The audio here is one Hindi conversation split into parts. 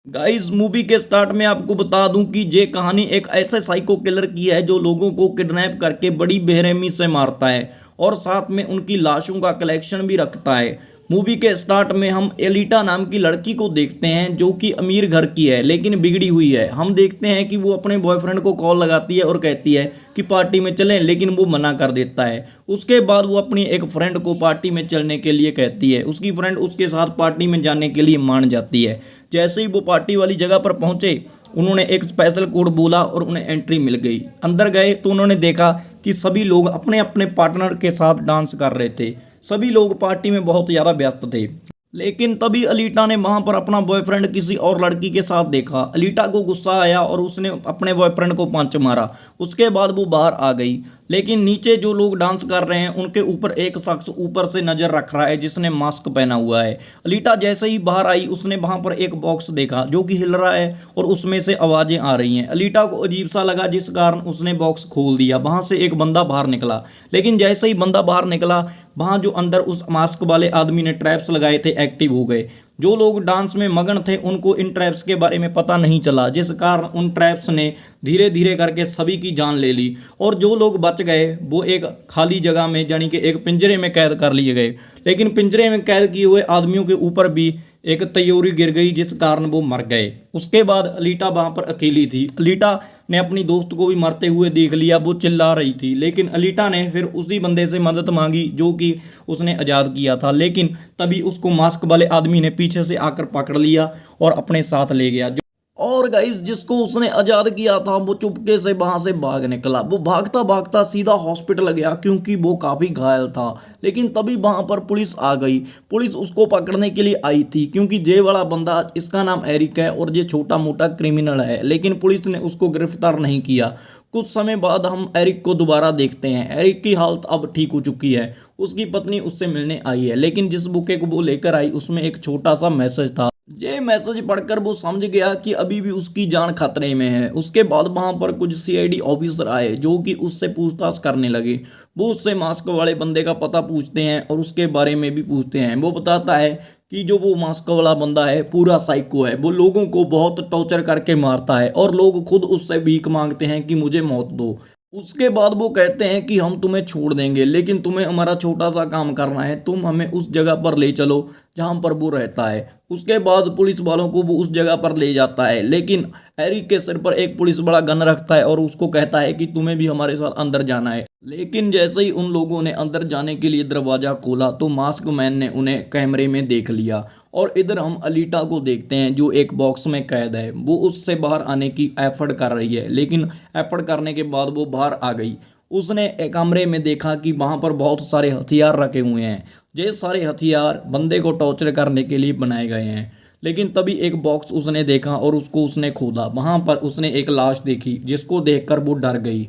गाइस मूवी के स्टार्ट में आपको बता दूं कि ये कहानी एक ऐसे साइको किलर की है जो लोगों को किडनैप करके बड़ी बेरहमी से मारता है और साथ में उनकी लाशों का कलेक्शन भी रखता है। मूवी के स्टार्ट में हम एलिटा नाम की लड़की को देखते हैं जो कि अमीर घर की है लेकिन बिगड़ी हुई है। हम देखते हैं कि वो अपने बॉयफ्रेंड को कॉल लगाती है और कहती है कि पार्टी में चलें, लेकिन वो मना कर देता है। उसके बाद वो अपनी एक फ्रेंड को पार्टी में चलने के लिए कहती है। उसकी फ्रेंड उसके साथ पार्टी में जाने के लिए मान जाती है। जैसे ही वो पार्टी वाली जगह पर पहुंचे, उन्होंने एक स्पेशल कोड बोला और उन्हें एंट्री मिल गई। अंदर गए तो उन्होंने देखा कि सभी लोग अपने अपने पार्टनर के साथ डांस कर रहे थे। सभी लोग पार्टी में बहुत ज़्यादा व्यस्त थे। लेकिन तभी अलीटा ने वहां पर अपना बॉयफ्रेंड किसी और लड़की के साथ देखा। अलीटा को गुस्सा आया और उसने अपने बॉयफ्रेंड को पंच मारा। उसके बाद वो बाहर आ गई। लेकिन नीचे जो लोग डांस कर रहे हैं उनके ऊपर एक शख्स ऊपर से नजर रख रहा है जिसने मास्क पहना हुआ है। अलीटा जैसे ही बाहर आई उसने वहां पर एक बॉक्स देखा जो कि हिल रहा है और उसमें से आवाजें आ रही हैं। अलीटा को अजीब सा लगा जिस कारण उसने बॉक्स खोल दिया। वहां से एक बंदा बाहर निकला। लेकिन जैसे ही बंदा बाहर निकला, वहां जो अंदर उस मास्क वाले आदमी ने ट्रैप्स लगाए थे एक्टिव हो गए। जो लोग डांस में मगन थे उनको इन ट्रैप्स के बारे में पता नहीं चला, जिस कारण उन ट्रैप्स ने धीरे धीरे करके सभी की जान ले ली। और जो लोग बच गए वो एक खाली जगह में यानी कि एक पिंजरे में कैद कर लिए गए। लेकिन पिंजरे में कैद किए हुए आदमियों के ऊपर भी एक तयोरी गिर गई जिस कारण वो मर गए। उसके बाद अलीटा वहां पर अकेली थी। अलीटा ने अपनी दोस्त को भी मरते हुए देख लिया। वो चिल्ला रही थी, लेकिन अलीटा ने फिर उसी बंदे से मदद मांगी जो कि उसने आज़ाद किया था। लेकिन तभी उसको मास्क वाले आदमी ने पीछे से आकर पकड़ लिया और अपने साथ ले गया। और गाइस जिसको उसने आज़ाद किया था वो चुपके से वहां से भाग निकला। वो भागता भागता सीधा हॉस्पिटल गया क्योंकि वो काफ़ी घायल था। लेकिन तभी वहां पर पुलिस आ गई। पुलिस उसको पकड़ने के लिए आई थी क्योंकि ये वाला बंदा, इसका नाम एरिक है और ये छोटा मोटा क्रिमिनल है। लेकिन पुलिस ने उसको गिरफ्तार नहीं किया। कुछ समय बाद हम एरिक को दोबारा देखते हैं। एरिक की हालत अब ठीक हो चुकी है। उसकी पत्नी उससे मिलने आई है, लेकिन जिस बुके को वो लेकर आई उसमें एक छोटा सा मैसेज था। ये मैसेज पढ़कर वो समझ गया कि अभी भी उसकी जान खतरे में है। उसके बाद वहां पर कुछ सीआईडी ऑफिसर आए जो कि उससे पूछताछ करने लगे। वो उससे मास्क वाले बंदे का पता पूछते हैं और उसके बारे में भी पूछते हैं। वो बताता है कि जो वो मास्क वाला बंदा है पूरा साइको है। वो लोगों को बहुत टॉर्चर करके मारता है और लोग खुद उससे भीख मांगते हैं कि मुझे मौत दो। उसके बाद वो कहते हैं कि हम तुम्हें छोड़ देंगे, लेकिन तुम्हें हमारा छोटा सा काम करना है। तुम हमें उस जगह पर ले चलो जहां पर वो रहता है। उसके बाद पुलिस वालों को वो उस जगह पर ले जाता है। लेकिन एरिक के सिर पर एक पुलिस वाला गन रखता है और उसको कहता है कि तुम्हें भी हमारे साथ अंदर जाना है। लेकिन जैसे ही उन लोगों ने अंदर जाने के लिए दरवाजा खोला तो मास्क मैन ने उन्हें कैमरे में देख लिया। और इधर हम अलीटा को देखते हैं जो एक बॉक्स में कैद है। वो उससे बाहर आने की एफर्ट कर रही है, लेकिन एफर्ट करने के बाद वो बाहर आ गई। उसने एक कमरे में देखा कि वहां पर बहुत सारे हथियार रखे हुए हैं। ये सारे हथियार बंदे को टॉर्चर करने के लिए बनाए गए हैं। लेकिन तभी एक बॉक्स उसने देखा और उसको उसने खोदा। वहां पर उसने एक लाश देखी जिसको देखकर वो डर गई।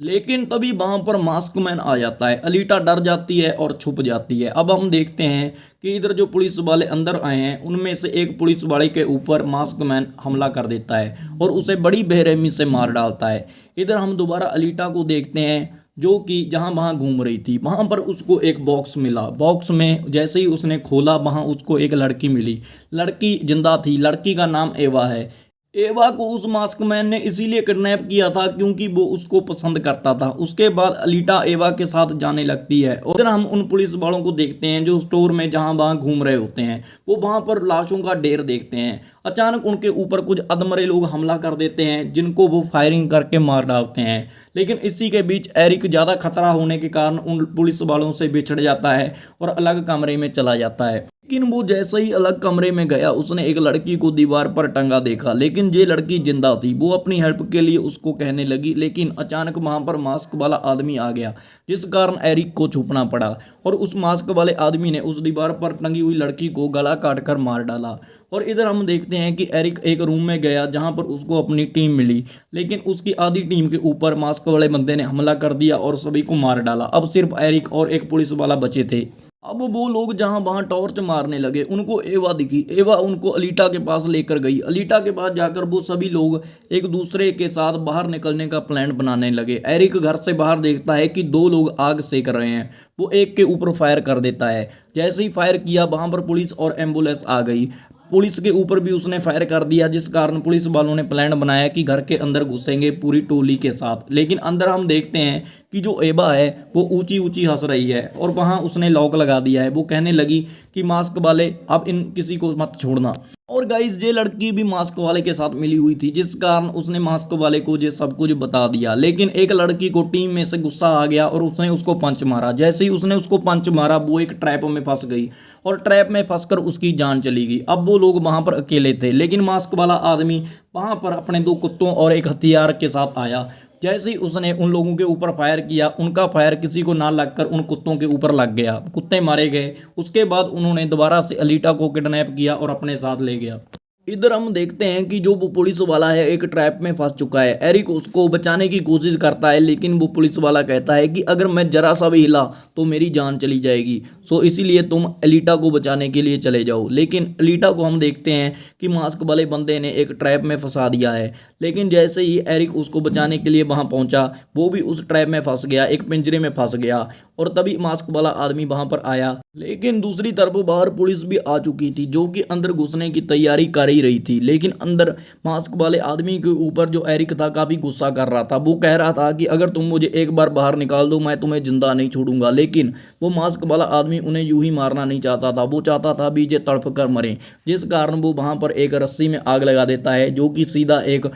लेकिन तभी वहां पर मास्क मैन आ जाता है। अलीटा डर जाती है और छुप जाती है। अब हम देखते हैं कि इधर जो पुलिस वाले अंदर आए हैं उनमें से एक पुलिस वाले के ऊपर मास्क मैन हमला कर देता है और उसे बड़ी बेरहमी से मार डालता है। इधर हम दोबारा अलीटा को देखते हैं जो कि जहां वहां घूम रही थी। वहां पर उसको एक बॉक्स मिला। बॉक्स में जैसे ही उसने खोला वहां उसको एक लड़की मिली। लड़की जिंदा थी। लड़की का नाम एवा है। एवा को उस मास्क मैन ने इसीलिए किडनैप किया था क्योंकि वो उसको पसंद करता था। उसके बाद अलीटा एवा के साथ जाने लगती है और हम उन पुलिस वालों को देखते हैं जो स्टोर में जहां वहां घूम रहे होते हैं। वो वहां पर लाशों का ढेर देखते हैं। अचानक उनके ऊपर कुछ अधमरे लोग हमला कर देते हैं जिनको वो फायरिंग करके मार डालते हैं। लेकिन इसी के बीच एरिक ज़्यादा खतरा होने के कारण उन पुलिस वालों से बिछड़ जाता है और अलग कमरे में चला जाता है। लेकिन वो जैसे ही अलग कमरे में गया उसने एक लड़की को दीवार पर टंगा देखा। लेकिन ये लड़की जिंदा थी। वो अपनी हेल्प के लिए उसको कहने लगी, लेकिन अचानक वहां पर मास्क वाला आदमी आ गया जिस कारण एरिक को छुपना पड़ा। और उस मास्क वाले आदमी ने उस दीवार पर टंगी हुई लड़की को गला काट कर मार डाला। और इधर हम देखते हैं कि एरिक एक रूम में गया जहां पर उसको अपनी टीम मिली। लेकिन उसकी आधी टीम के ऊपर मास्क वाले बंदे ने हमला कर दिया और सभी को मार डाला। अब सिर्फ एरिक और एक पुलिस वाला बचे थे। अब वो लोग जहां वहां टॉर्च मारने लगे। उनको एवा दिखी। एवा उनको अलीटा के पास लेकर गई। अलीटा के पास जाकर वो सभी लोग एक दूसरे के साथ बाहर निकलने का प्लान बनाने लगे। एरिक घर से बाहर देखता है कि दो लोग आग सेक रहे हैं। वो एक के ऊपर फायर कर देता है। जैसे ही फायर किया वहां पर पुलिस और एम्बुलेंस आ गई। पुलिस के ऊपर भी उसने फायर कर दिया, जिस कारण पुलिस वालों ने प्लान बनाया कि घर के अंदर घुसेंगे पूरी टोली के साथ। लेकिन अंदर हम देखते हैं कि जो एबा है वो ऊंची ऊंची हंस रही है और वहां उसने लॉक लगा दिया है। वो कहने लगी कि मास्क वाले अब इन किसी को मत छोड़ना। और गाइस ये लड़की भी मास्क वाले के साथ मिली हुई थी, जिस कारण उसने मास्क वाले को ये सब कुछ बता दिया। लेकिन एक लड़की को टीम में से गुस्सा आ गया और उसने उसको पंच मारा। जैसे ही उसने उसको पंच मारा वो एक ट्रैप में फंस गई और ट्रैप में फंसकर उसकी जान चली गई। अब वो लोग वहां पर अकेले थे, लेकिन मास्क वाला आदमी वहां पर अपने 2 कुत्तों और एक हथियार के साथ आया। जैसे ही उसने उन लोगों के ऊपर फायर किया, उनका फायर किसी को ना लगकर उन कुत्तों के ऊपर लग गया, कुत्ते मारे गए। उसके बाद उन्होंने दोबारा से अलीटा को किडनैप किया और अपने साथ ले गया। इधर हम देखते हैं कि जो वो पुलिस वाला है एक ट्रैप में फंस चुका है। एरिक उसको बचाने की कोशिश करता है, लेकिन वो पुलिस वाला कहता है कि अगर मैं जरा सा भी हिला तो मेरी जान चली जाएगी, सो इसीलिए तुम एलिटा को बचाने के लिए चले जाओ। लेकिन एलिटा को हम देखते हैं कि मास्क वाले बंदे ने एक ट्रैप में फंसा दिया है। लेकिन जैसे ही एरिक उसको बचाने के लिए वहां पहुंचा, वो भी उस ट्रैप में फंस गया, एक पिंजरे में फंस गया। और तभी मास्क वाला आदमी वहां पर आया। लेकिन दूसरी तरफ बाहर पुलिस भी आ चुकी थी, जो कि अंदर घुसने की तैयारी कर ही रही थी। लेकिन अंदर मास्क वाले आदमी के ऊपर जो एरिक था काफी गुस्सा कर रहा था। वो कह रहा था कि अगर तुम मुझे एक बार बाहर निकाल दो मैं तुम्हें जिंदा नहीं छोड़ूंगा। लेकिन वो मास्क वाला आदमी उन्हें यूं ही मारना नहीं चाहता था, वो चाहता था भी ये तड़प कर मरे। जिस कारण वो वहां पर एक रस्सी में आग लगा देता है, जो कि सीधा एक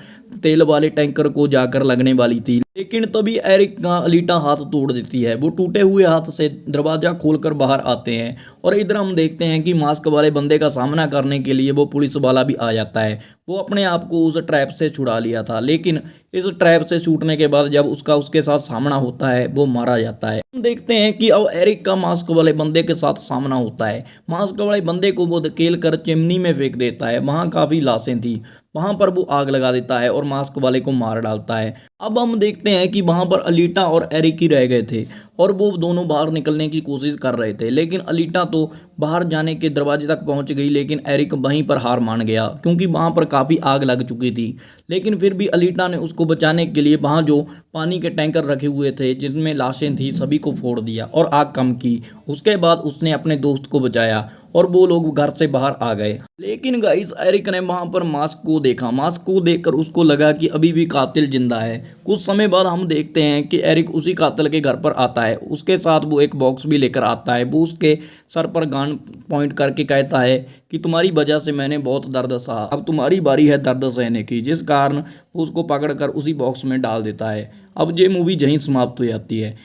तेल वाले टैंकर को जाकर लगने वाली थी। लेकिन तभी एरिक का अलीटा हाथ तोड़ देती है। वो टूटे हुए हाथ से दरवाजा खोलकर बाहर आते हैं और इधर हम देखते हैं कि मास्क वाले बंदे का सामना करने के लिए वो पुलिस वाला भी आ जाता है। वो अपने आप को उस ट्रैप से छुड़ा लिया था, लेकिन इस ट्रैप से छूटने के बाद जब उसके साथ सामना होता है वो मारा जाता है। हम देखते हैं कि अब एरिक का मास्क वाले बंदे के साथ सामना होता है। मास्क वाले बंदे को वो धकेल कर चिमनी में फेंक देता है। वहां काफी लाशें थी, वहां पर वो आग लगा देता है और मास्क वाले को मार डालता है। अब हम देखते हैं कि वहां पर अलीटा और एरिक ही रह गए थे और वो दोनों बाहर निकलने की कोशिश कर रहे थे। लेकिन अलीटा तो बाहर जाने के दरवाजे तक पहुंच गई, लेकिन एरिक वहीं पर हार मान गया क्योंकि वहां पर काफ़ी आग लग चुकी थी। लेकिन फिर भी अलीटा ने उसको बचाने के लिए वहां जो पानी के टैंकर रखे हुए थे जिनमें लाशें थी सभी को फोड़ दिया और आग कम की। उसके बाद उसने अपने दोस्त को बचाया और वो लोग घर से बाहर आ गए। लेकिन गाइस एरिक ने वहां पर मास्क को देखा। मास्क को देखकर उसको लगा कि अभी भी कातिल जिंदा है। कुछ समय बाद हम देखते हैं कि एरिक उसी कातिल के घर पर आता है। उसके साथ वो एक बॉक्स भी लेकर आता है। वो उसके सर पर गन पॉइंट करके कहता है कि तुम्हारी वजह से मैंने बहुत दर्द सहा, अब तुम्हारी बारी है दर्द सहने की। जिस कारण वो उसको पकड़कर उसी बॉक्स में डाल देता है। अब ये मूवी यहीं समाप्त हो जाती है।